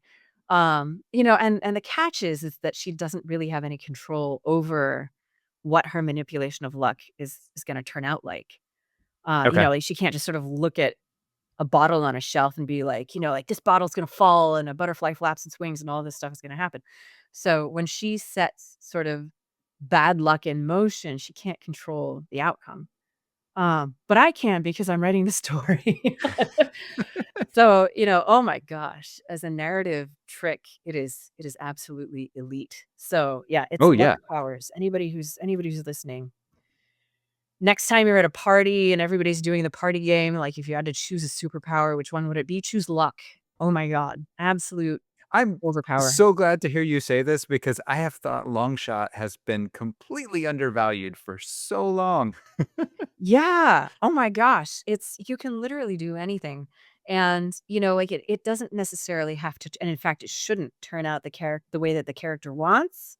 And the catch is that she doesn't really have any control over what her manipulation of luck is going to turn out like. Okay. Like she can't just sort of look at a bottle on a shelf and be like, like this bottle's gonna fall and a butterfly flaps its wings and all this stuff is gonna happen. So when she sets sort of bad luck in motion, she can't control the outcome. But I can because I'm writing the story. So, oh my gosh, as a narrative trick, it is absolutely elite. So yeah, it's Oh, luck yeah. powers. Anybody who's listening, next time you're at a party and everybody's doing the party game, like if you had to choose a superpower, which one would it be? Choose luck. Oh my god. Absolute I'm overpower. so glad to hear you say this because I have thought Longshot has been completely undervalued for so long. Yeah. Oh my gosh. It's you can literally do anything. And, like it doesn't necessarily have to, and in fact, it shouldn't turn out the way that the character wants.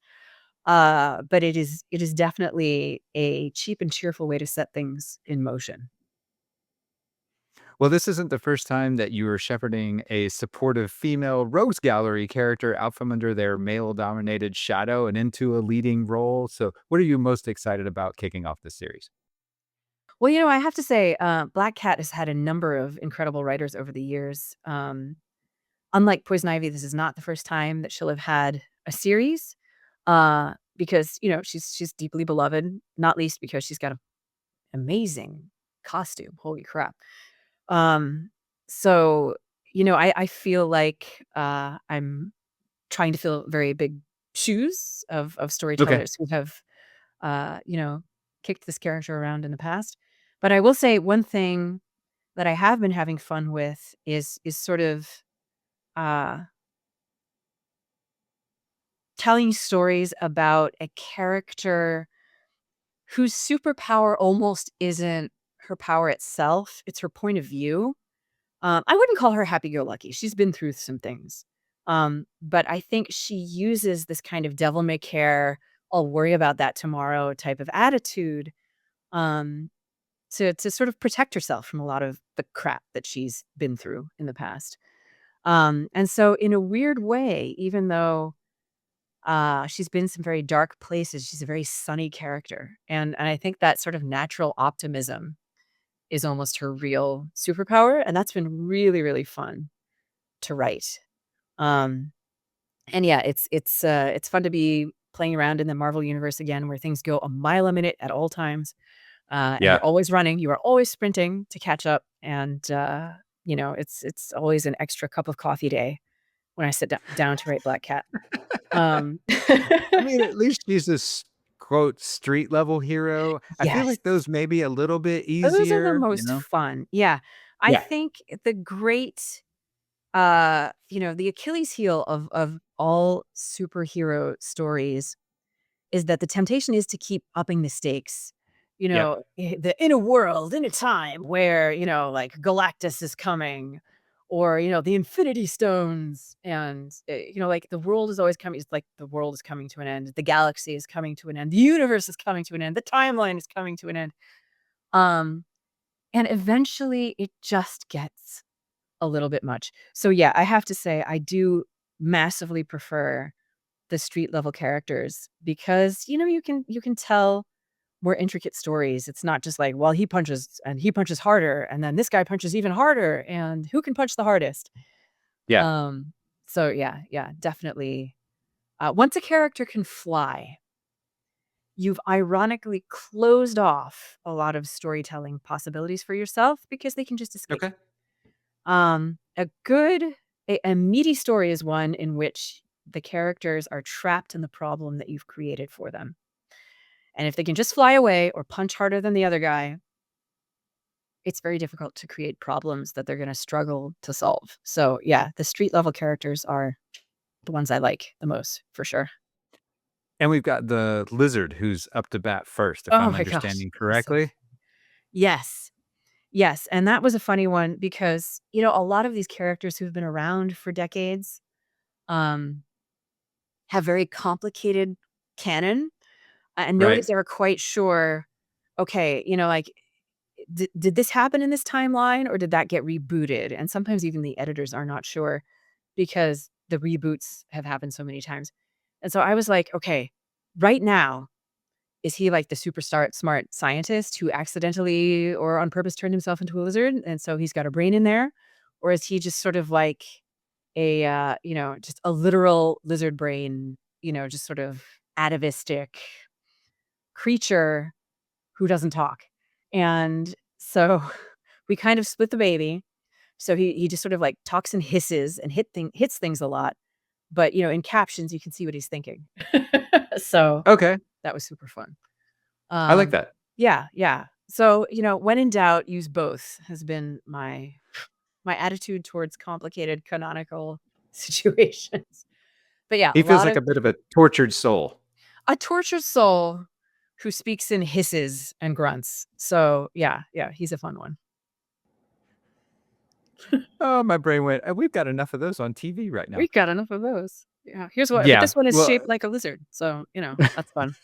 But it is definitely a cheap and cheerful way to set things in motion. Well, this isn't the first time that you are shepherding a supportive female rogues gallery character out from under their male-dominated shadow and into a leading role. So, what are you most excited about kicking off this series? Well, I have to say, Black Cat has had a number of incredible writers over the years. Unlike Poison Ivy, this is not the first time that she'll have had a series, because she's deeply beloved, not least because she's got an amazing costume. Holy crap! Um, so I feel like I'm trying to fill very big shoes of Okay. storytellers who have uh, you know kicked this character around in the past. But I will say one thing that I have been having fun with is sort of uh telling stories about a character whose superpower almost isn't her power itself, it's her point of view. I wouldn't call her happy-go-lucky, she's been through some things. But I think she uses this kind of devil may care, "I'll worry about that tomorrow" type of attitude, um, to sort of protect herself from a lot of the crap that she's been through in the past. And so in a weird way, even though she's been some very dark places. She's a very sunny character, and I think that sort of natural optimism is almost her real superpower, and that's been really, really fun to write. Um, and yeah, it's fun to be playing around in the Marvel universe again, where things go a mile a minute at all times, and Yeah. you're always running, you are always sprinting to catch up, and it's always an extra cup of coffee day when I sit down to write Black Cat. Um, I mean, at least she's this quote street level hero. I feel yes. like those may be a little bit Those are the easier, you most know? fun. Yeah. I Yeah. think the great, the Achilles heel of all superhero stories is that the temptation is to keep upping the stakes. Yep. In a world, in a time where, like Galactus is coming or, the Infinity Stones and, like the world is always coming. It's like the world is coming to an end. The galaxy is coming to an end. The universe is coming to an end. The timeline is coming to an end. Um, and eventually it just gets a little bit much. So yeah, I have to say I do massively prefer the street level characters because you can tell more intricate stories. It's not just like, well, he punches and he punches harder and then this guy punches even harder and who can punch the hardest. Yeah. Um so yeah, definitely. Once a character can fly, you've ironically closed off a lot of storytelling possibilities for yourself because they can just escape. Okay. A meaty story is one in which the characters are trapped in the problem that you've created for them. And if they can just fly away or punch harder than the other guy, it's very difficult to create problems that they're going to struggle to solve. So, yeah, the street level characters are the ones I like the most for sure. And we've got the lizard who's up to bat first, if Oh I'm my gosh. understanding He's so correctly. Yes. Yes. And that was a funny one because, a lot of these characters who've been around for decades um, have very complicated canon. And Right. nobody's ever quite sure, okay, like, did this happen in this timeline or did that get rebooted? And sometimes even the editors are not sure because the reboots have happened so many times. And so I was like, okay, right now, is he like the superstar smart scientist who accidentally or on purpose turned himself into a lizard? And so he's got a brain in there? Or is he just sort of like just a literal lizard brain, just sort of atavistic creature who doesn't talk? And so we kind of split the baby. So he just sort of like talks and hisses and hits things a lot. But in captions you can see what he's thinking. So Okay. that was super fun. I like Um that. yeah, yeah. So, when in doubt, use both has been my attitude towards complicated canonical situations. But yeah, He feels like a bit of a tortured soul. a tortured soul who speaks in hisses and grunts. So yeah, he's a fun one. Oh, my brain went, we've got enough of those on TV right now. We've got enough of those. Yeah, here's what, but Yeah. this one is Well, shaped like a lizard. So, that's fun.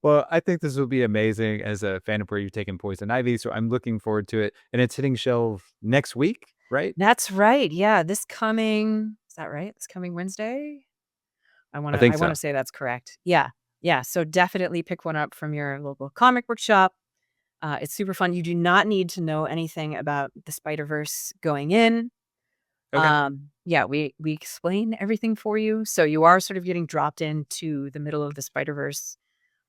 well, I think this will be amazing as a fan of where you've taken Poison Ivy. So I'm looking forward to it. And it's hitting shelves next week, right? That's right. Yeah. Is that right? This coming Wednesday? I I think want to so. say that's correct. Yeah. Yeah. So definitely pick one up from your local comic book shop. It's super fun. You do not need to know anything about the Spider-Verse going in. Okay. Yeah, we explain everything for you. So you are sort of getting dropped into the middle of the Spider-Verse.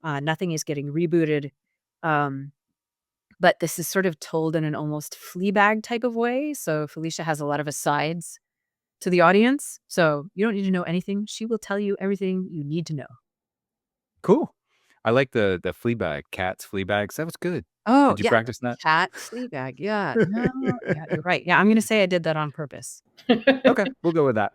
Nothing is getting rebooted. Um, but this is sort of told in an almost Fleabag type of way. So Felicia has a lot of asides to the audience. So you don't need to know anything. She will tell you everything you need to know. Cool. I like the Fleabag, cats, Fleabags. That was good. Oh, Did you yeah. practice that? Cat Fleabag. Yeah. No. Yeah, you're right. Yeah, I'm gonna say I did that on purpose. Okay, we'll go with that.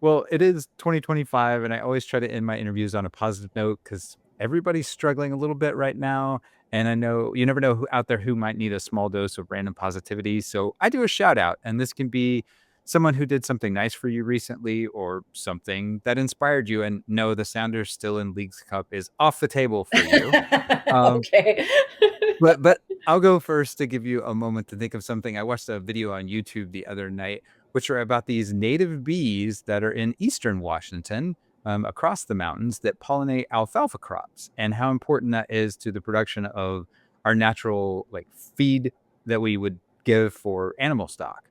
Well, it is 2025, and I always try to end my interviews on a positive note because everybody's struggling a little bit right now. And I know you never know who out there who might need a small dose of random positivity. So I do a shout out, and this can be someone who did something nice for you recently or something that inspired you. And no, the Sounders still in League's Cup is off the table for you. Um, Okay. but I'll go first to give you a moment to think of something. I watched a video on YouTube the other night, which are about these native bees that are in eastern Washington, across the mountains, that pollinate alfalfa crops, and how important that is to the production of our natural like feed that we would give for animal stock.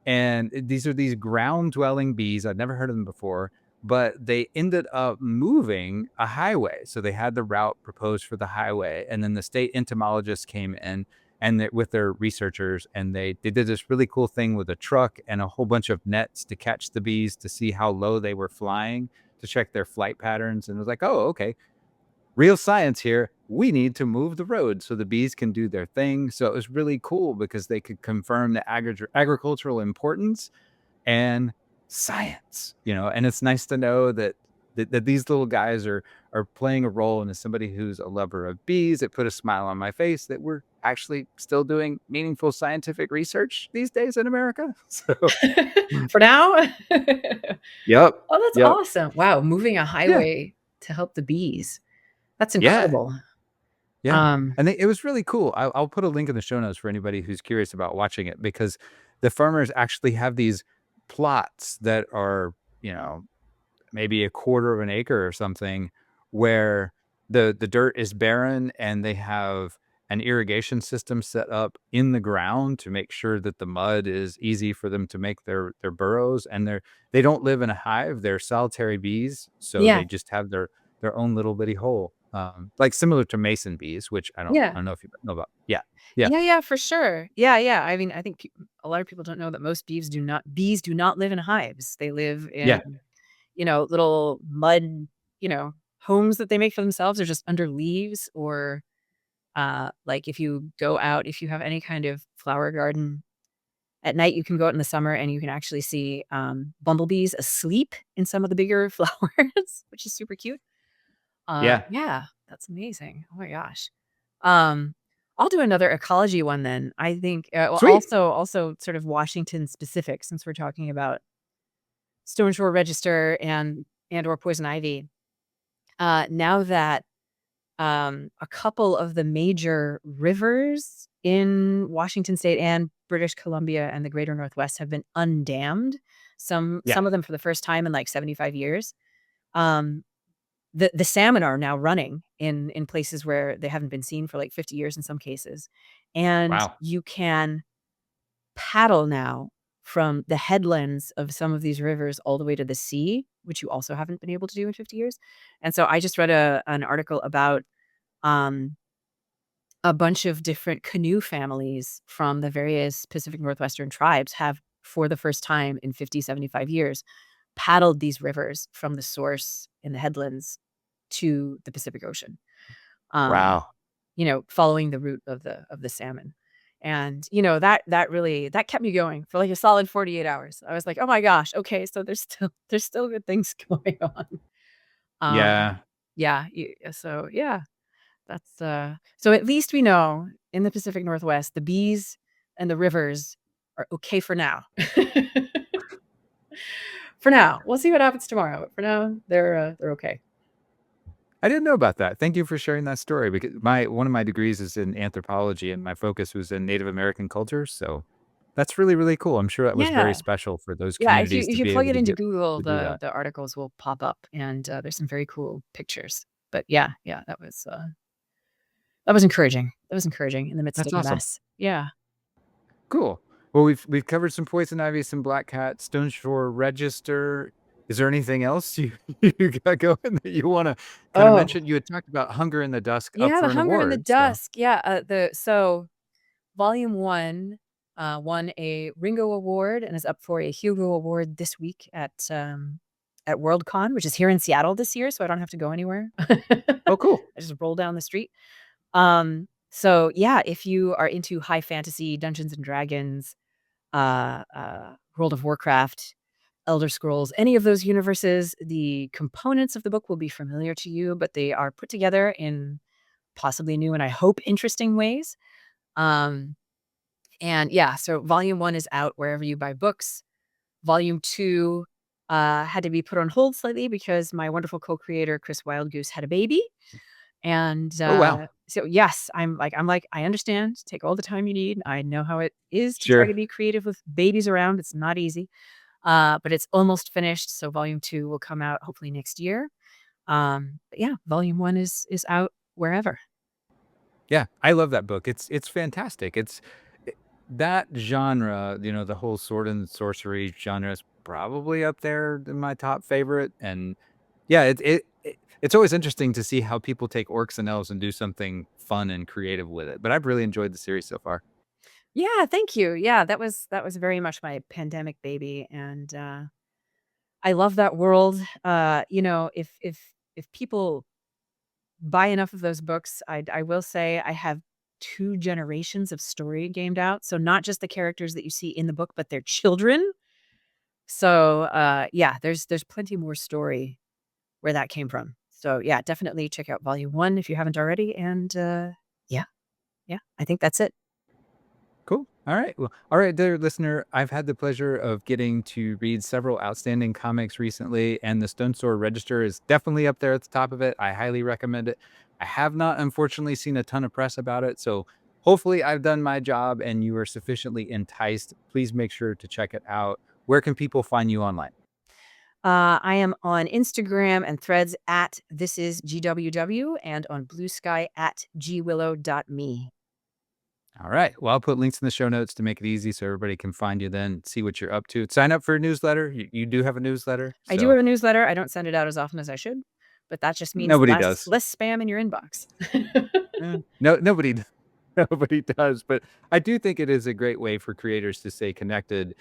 And these are these ground dwelling bees. I'd never heard of them before, but they ended up moving a highway. So they had the route proposed for the highway. And then the state entomologists came in and with their researchers, and they did this really cool thing with a truck and a whole bunch of nets to catch the bees to see how low they were flying to check their flight patterns. And it was like, oh, okay, real science here. We need to move the road so the bees can do their thing. So it was really cool because they could confirm the agricultural importance and science, and it's nice to know that these little guys are playing a role. And as somebody who's a lover of bees, it put a smile on my face that we're actually still doing meaningful scientific research these days in America. So, For now? yep, Oh, that's yep, awesome. Wow, moving a yeah, highway to help the bees. That's yeah. incredible. Yeah, Um, and it was really cool. I'll put a link in the show notes for anybody who's curious about watching it, because the farmers actually have these plots that are, you know, maybe a quarter of an acre or something, where the dirt is barren, and they have an irrigation system set up in the ground to make sure that the mud is easy for them to make their burrows. And they don't live in a hive. They're solitary bees, so yeah, they just have their own little bitty hole, like similar to mason bees, which I yeah. don't know if you know about. Yeah, yeah, Yeah, yeah, for sure. Yeah, yeah. I mean, I think a lot of people don't know that most bees do not live in hives. They live yeah, in, little mud, homes that they make for themselves or just under leaves or like if you go out, if you have any kind of flower garden at night, you can go out in the summer and you can actually see bumblebees asleep in some of the bigger flowers, which is super cute. yeah. Yeah, that's amazing. Oh my gosh. Um, I'll do another ecology one then. I think well, Sweet. also sort of Washington specific since we're talking about Stoneshore Register and or poison ivy. Now that a couple of the major rivers in Washington State and British Columbia and the Greater Northwest have been undammed. Yeah. Some of them for the first time in like 75 years. Um, the salmon are now running in places where they haven't been seen for like 50 years in some cases. And Wow. you can paddle now from the headlands of some of these rivers all the way to the sea, which you also haven't been able to do in 50 years. And so I just read an article about um a bunch of different canoe families from the various Pacific Northwestern tribes have, for the first time in 50, 75 years, paddled these rivers from the source in the headlands to the Pacific Ocean, um, Wow. following the route of the salmon. And, that really that kept me going for like a solid 48 hours. I was like, "Oh my gosh, okay, so there's still good things going on." Um, Yeah. yeah, so yeah. So at least we know in the Pacific Northwest, the bees and the rivers are okay for now. For now, we'll see what happens tomorrow. But for now, they're okay. I didn't know about that. Thank you for sharing that story, because one of my degrees is in anthropology and my focus was in Native American culture. So that's really, really cool. I'm sure that was very Yeah. special for those Yeah, communities if to you be plug able it to into get Google, to do that. the articles will pop up, and, there's some very cool pictures. But yeah, that was encouraging. That was encouraging in the midst That's of the awesome. mess. Yeah. Cool. Well, we've covered some poison ivy, some black cat, Stoneshore Register. Is there anything else you you got going that you want to kind of Oh. mention? You had talked about Hunger in the Dusk up Yeah, The for an Hunger in the award. So, Dusk. Yeah, so volume 1, won a Ringo Award and is up for a Hugo Award this week at Worldcon, which is here in Seattle this year, so I don't have to go anywhere. oh, cool. I just roll down the street. So yeah, if you are into high fantasy, Dungeons and Dragons, World of Warcraft, Elder Scrolls, any of those universes, the components of the book will be familiar to you, but they are put together in possibly new and I hope interesting ways. Um, and yeah, so volume 1 is out wherever you buy books. Volume 2 had to be put on hold slightly because my wonderful co-creator Chris Wildgoose had a baby. And, Oh, wow. so yes, I'm like, "I understand, take all the time you need, I know how it is to try Sure. to be creative with babies around, it's not easy." But it's almost finished, so volume 2 will come out hopefully next year. But yeah, volume 1 is out wherever. Yeah, I love that book. It's fantastic. That genre, the whole sword and sorcery genre is probably up there in my top favorite. And yeah, it's always interesting to see how people take orcs and elves and do something fun and creative with it. But I've really enjoyed the series so far. Yeah, thank you. Yeah, that was very much my pandemic baby, and, I love that world. If people buy enough of those books, I will say I have 2 generations of story gamed out, so not just the characters that you see in the book, but their children. So, yeah, there's plenty more story where that came from. So, yeah, definitely check out volume 1 if you haven't already, and, yeah, yeah, I think that's it. Cool. All right. Well, all right, dear listener. I've had the pleasure of getting to read several outstanding comics recently, and the Stoneshore Register is definitely up there at the top of it. I highly recommend it. I have not, unfortunately, seen a ton of press about it. So hopefully, I've done my job and you are sufficiently enticed. Please make sure to check it out. Where can people find you online? I am on Instagram and Threads at this is GWW and on Blue Sky at gwillow.me. All right. Well, I'll put links in the show notes to make it easy so everybody can find you then, see what you're up to. Sign up for a newsletter. You do have a newsletter. I do So have a newsletter. I don't send it out as often as I should, but that just means nobody less does. less spam in your inbox. No, nobody, nobody does. But I do think it is a great way for creators to stay connected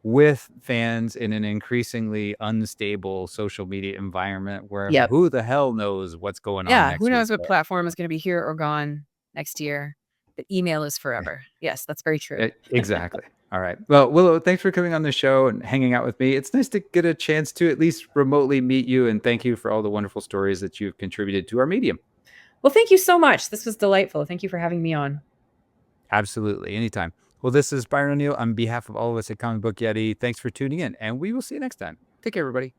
with fans in an increasingly unstable social media environment where Yep. who the hell knows what's going on Yeah, who next week. knows what platform is gonna be here or gone next year, but email is forever. Yes, that's very true. Exactly. All right. Well, Willow, thanks for coming on the show and hanging out with me. It's nice to get a chance to at least remotely meet you. And thank you for all the wonderful stories that you've contributed to our medium. Well, thank you so much. This was delightful. Thank you for having me on. Absolutely. Anytime. Well, this is Byron O'Neill on behalf of all of us at Comic Book Yeti. Thanks for tuning in, and we will see you next time. Take care, everybody.